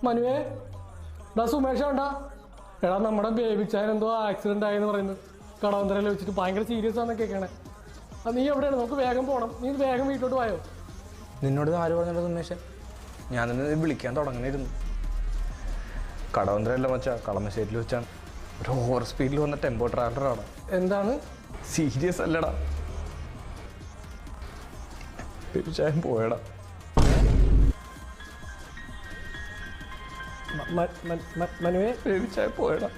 മനുവേ എടാ സുമേഷ ഉണ്ടാ എടാ നമ്മുടെ ബേബിച്ചാൻ എന്തോ ആക്സിഡന്റ് ആയെന്ന് പറയുന്നത് കടവന്തരയിൽ വെച്ചിട്ട് ഭയങ്കര സീരിയസ് ആണെന്നൊക്കെയാണ്. നീ എവിടെയാണ്? നമുക്ക് വേഗം പോകണം. നീ വേഗം വീട്ടിലോട്ട് പോയോ? നിന്നോട് ആര് പറഞ്ഞല്ലോ സുമേഷ്? ഞാൻ തന്നെ വിളിക്കാൻ തുടങ്ങണിരുന്നു. കടവന്തരല്ല മച്ചാ, കളമശ്ശേരിയിൽ വെച്ചാണ്. ഒരു ഓവർ സ്പീഡിൽ വന്ന ടെമ്പോ ട്രാവലറാണ്. എന്താണ്? സീരിയസ് അല്ലടാ, ബേബിച്ചായൻ പോയടാ. മനുവേ ബേബിച്ചായൻ പോയടാ.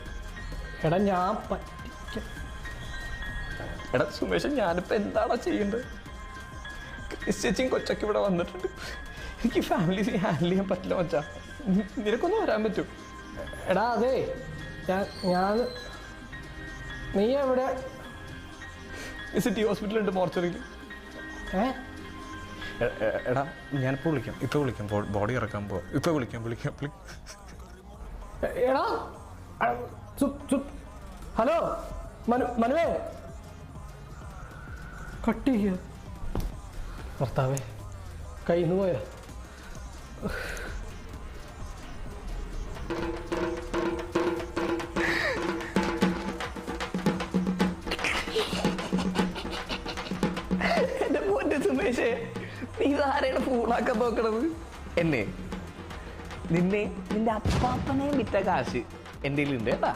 എടാ ഞാൻ എടാ സുമേഷ്, ഞാനിപ്പോൾ എന്താടാ ചെയ്യേണ്ടത്? ക്രിസ്ത്യച്ചും കൊച്ചൊക്കെ ഇവിടെ വന്നിട്ടുണ്ട്. എനിക്ക് ഫാമിലി ഹാൻഡിൽ ചെയ്യാൻ പറ്റില്ല മച്ചാ. നിനക്കൊന്നും വരാൻ പറ്റും? എടാ അതെ ഞാൻ നീ എവിടെ? സിറ്റി ഹോസ്പിറ്റലുണ്ട്, മോർച്ചറിയിൽ. എടാ ഞാനിപ്പോൾ വിളിക്കാം, ഇപ്പോൾ വിളിക്കാം. ബോഡി ഇറക്കാൻ പോവാം. ഇപ്പോൾ വിളിക്കാം. എടാ ഹലോ മനുവേ, കട്ട് ചെയ്യുക. ഭർത്താവേ കയ്യിൽ നിന്ന് പോയാ? എൻ്റെ പൊന്നു സുമേഷേ, നീ ആരെയാണ് ഫോണാക്കാൻ നോക്കണത്? എന്നെ നിന്നെ നിന്റെ അപ്പാപ്പനെയും വിറ്റ കാശ് എൻ്റെ കയ്യിലുണ്ട് കേട്ടാ.